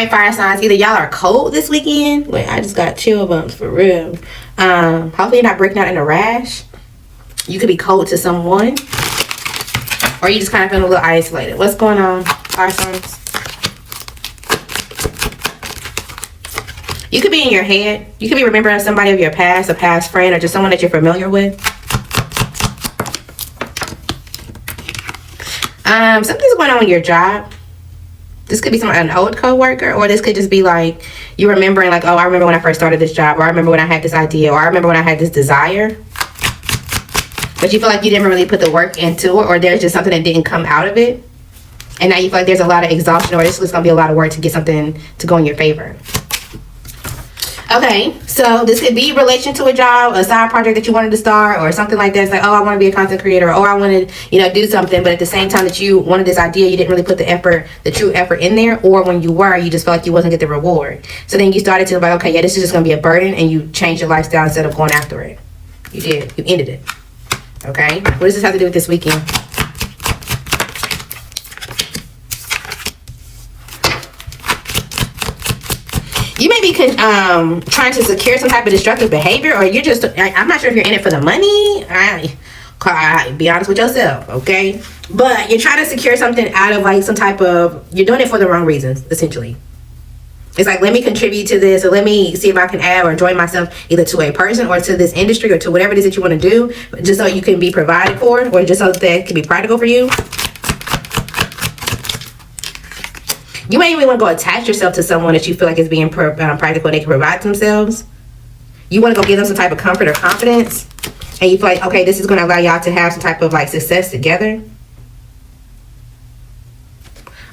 right, fire signs. Either y'all are cold this weekend. Wait, I just got chill bumps for real. Hopefully you're not breaking out in a rash. You could be cold to someone. Or you just kind of feeling a little isolated. What's going on, fire signs? You could be in your head. You could be remembering somebody of your past, a past friend, or just someone that you're familiar with. Something's going on with your job. This could be an old co-worker, or this could just be like you remembering like, oh, I remember when I first started this job, or I remember when I had this idea, or I remember when I had this desire. But you feel like you didn't really put the work into it, or there's just something that didn't come out of it. And now you feel like there's a lot of exhaustion, or this is going to be a lot of work to get something to go in your favor. Okay, so this could be in relation to a job, a side project that you wanted to start, or something like that. It's like, oh, I want to be a content creator, or I want to, do something. But at the same time that you wanted this idea, you didn't really put the effort, the true effort in there. Or when you were, you just felt like you wasn't get the reward. So then you started to like, okay, yeah, this is just going to be a burden, and you changed your lifestyle instead of going after it. You did. You ended it. Okay, what does this have to do with this weekend? You may be trying to secure some type of destructive behavior, or you're just, I'm not sure if you're in it for the money. Be honest with yourself, okay? But you're trying to secure something out of like some type of, you're doing it for the wrong reasons, essentially. It's like, let me contribute to this, or let me see if I can add or join myself either to a person or to this industry or to whatever it is that you want to do, just so you can be provided for, or just so that it can be practical for you. You may even want to go attach yourself to someone that you feel like is being practical and they can provide themselves. You want to go give them some type of comfort or confidence. And you feel like, okay, this is going to allow y'all to have some type of like success together.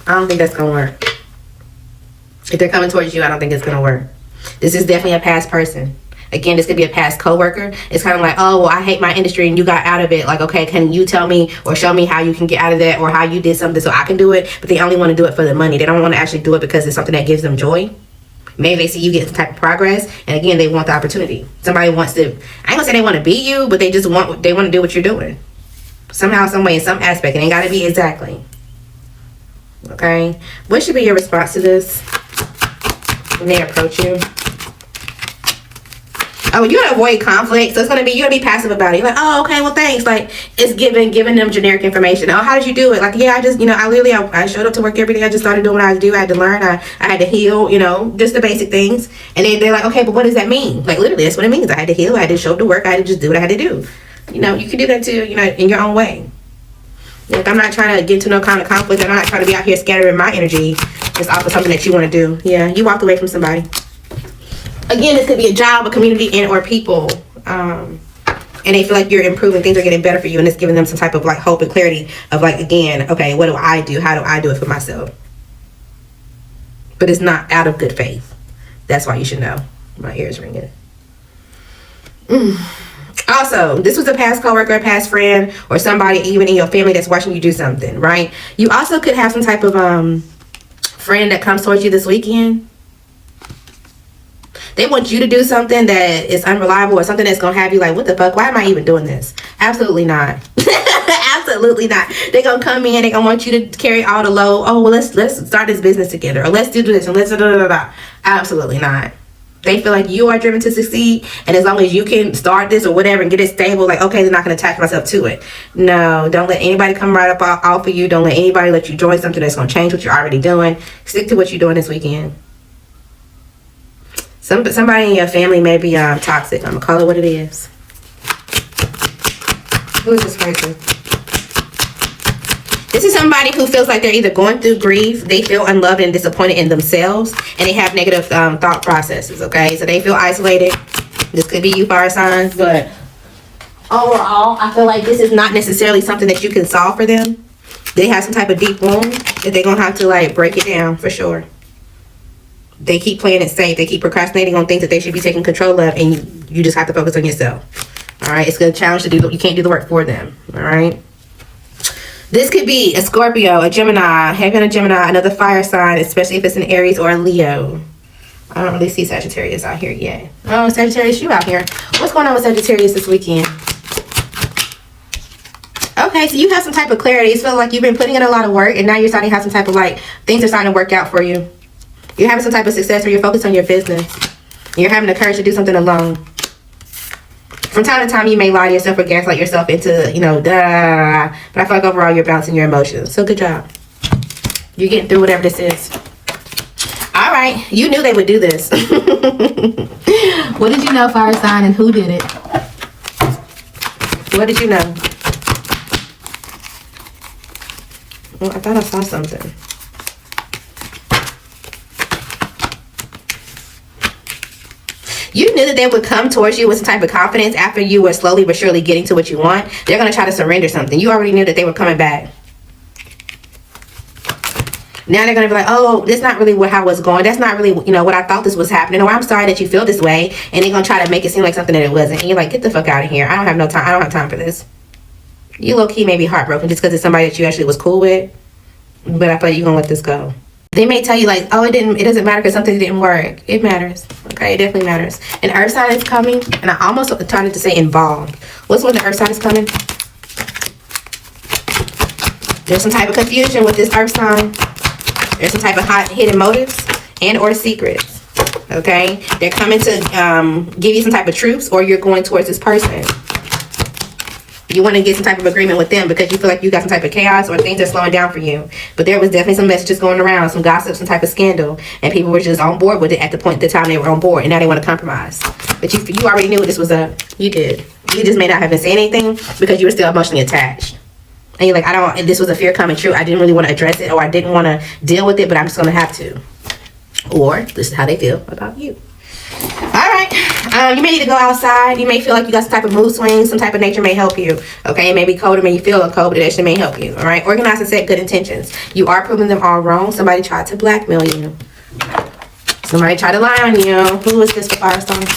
I don't think that's going to work. If they're coming towards you, I don't think it's going to work. This is definitely a past person. Again, this could be a past coworker. It's kind of like, oh, well, I hate my industry and you got out of it. Like, okay, can you tell me or show me how you can get out of that, or how you did something so I can do it? But they only want to do it for the money. They don't want to actually do it because it's something that gives them joy. Maybe they see you get some type of progress, and again, they want the opportunity. Somebody wants to, I ain't gonna say they want to be you, but they want to do what you're doing. Somehow, some way, in some aspect. It ain't got to be exactly. Okay? What should be your response to this when they approach you? Oh, you're gonna avoid conflict, so it's gonna be, you're gonna be passive about it. You're like, oh, okay, well, thanks. Like, it's giving them generic information. Oh, how did you do it? Like, yeah, I just, I showed up to work every day. I just started doing what I do. I had to learn. I had to heal. Just the basic things. And they're like, okay, but what does that mean? Like, literally, that's what it means. I had to heal. I had to show up to work. I had to just do what I had to do. You can do that too. In your own way. Like, I'm not trying to get into no kind of conflict. I'm not trying to be out here scattering my energy just off of something that you want to do. Yeah, you walked away from somebody. Again, this could be a job, a community, and or people. And they feel like you're improving, things are getting better for you, and it's giving them some type of like hope and clarity of like, again, okay, what do I do? How do I do it for myself? But it's not out of good faith. That's why you should know. My ears ringing. Also, this was a past coworker, a past friend, or somebody even in your family that's watching you do something, right? You also could have some type of friend that comes towards you this weekend. They want you to do something that is unreliable, or something that's going to have you like, what the fuck? Why am I even doing this? Absolutely not. Absolutely not. They're going to come in. They're going to want you to carry all the load. Oh, well, let's start this business together. Or let's do this. And let's da. Absolutely not. They feel like you are driven to succeed. And as long as you can start this or whatever and get it stable, like, okay, they're not going to attach myself to it. No, don't let anybody come right up off of you. Don't let anybody let you join something that's going to change what you're already doing. Stick to what you're doing this weekend. Somebody in your family may be toxic. I'm going to call it what it is. Who is this person? This is somebody who feels like they're either going through grief, they feel unloved and disappointed in themselves, and they have negative thought processes, okay? So they feel isolated. This could be you, fire signs, but overall, I feel like this is not necessarily something that you can solve for them. They have some type of deep wound that they're going to have to like break it down for sure. They keep playing it safe. They keep procrastinating on things that they should be taking control of, and you just have to focus on yourself. All right, it's a challenge to do. You can't do the work for them. All right. This could be a Scorpio, a Gemini, having a Gemini, another fire sign, especially if it's an Aries or a Leo. I don't really see Sagittarius out here yet. Oh, Sagittarius, you out here. What's going on with Sagittarius this weekend? Okay, so you have some type of clarity. It's feeling like you've been putting in a lot of work, and now you're starting to have some type of like things are starting to work out for you. You're having some type of success where you're focused on your business. You're having the courage to do something alone. From time to time, you may lie to yourself or gaslight yourself into, you know, duh. But I feel like overall, you're balancing your emotions. So good job. You're getting through whatever this is. All right. You knew they would do this. What did you know, fire sign, and who did it? What did you know? Well, I thought I saw something. You knew that they would come towards you with some type of confidence after you were slowly but surely getting to what you want. They're going to try to surrender something. You already knew that they were coming back. Now they're going to be like, oh, that's not really how it's going. That's not really, you know, what I thought this was happening. Or I'm sorry that you feel this way. And they're going to try to make it seem like something that it wasn't. And you're like, get the fuck out of here. I don't have no time. I don't have time for this. You low-key may be heartbroken just because it's somebody that you actually was cool with. But I thought you're going to let this go. They may tell you like, oh, it doesn't matter because something didn't work. It matters. Okay, it definitely matters. An earth sign is coming. And I almost started to say involved. What's when the earth sign is coming? There's some type of confusion with this earth sign. There's some type of hidden motives and or secrets. Okay, they're coming to give you some type of truths, or you're going towards this person. You want to get some type of agreement with them because you feel like you got some type of chaos or things are slowing down for you. But there was definitely some messages going around, some gossip, some type of scandal, and people were just on board with it at the time they were on board, and now they want to compromise. But you already knew what this was up. You did. You just may not have been saying anything because you were still emotionally attached. And you're like, this was a fear coming true. I didn't really want to address it, or I didn't want to deal with it, but I'm just going to have to. Or this is how they feel about you. All right. You may need to go outside. You may feel like you got some type of mood swings. Some type of nature may help you. Okay. It may be cold. It may feel cold, but it actually may help you. All right. Organize and set good intentions. You are proving them all wrong. Somebody tried to blackmail you. Somebody tried to lie on you. Who is this for fire signs?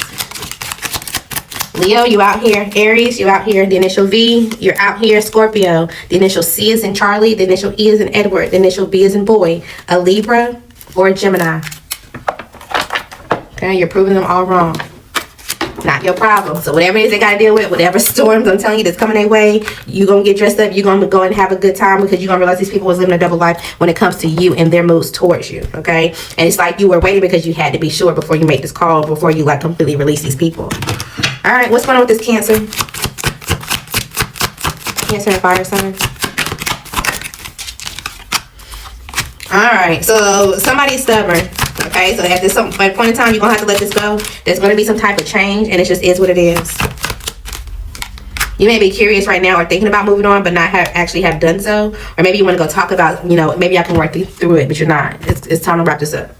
Leo, you out here. Aries, you out here. The initial V, you're out here. Scorpio, the initial C is in Charlie. The initial E is in Edward. The initial B is in boy. A Libra or a Gemini. Okay, you're proving them all wrong. Not your problem. So whatever it is they got to deal with, whatever storms I'm telling you that's coming their way, you're going to get dressed up. You're going to go and have a good time because you're going to realize these people was living a double life when it comes to you and their moves towards you. Okay, and it's like you were waiting because you had to be sure before you make this call, before you like completely release these people. All right, what's going on with this Cancer? Cancer and fire sign. All right, so somebody's stubborn. Okay, so at some point in time, you're going to have to let this go. There's going to be some type of change, and it just is what it is. You may be curious right now or thinking about moving on, but not actually have done so. Or maybe you want to go talk about, you know, maybe I can work through it, but you're not. It's time to wrap this up.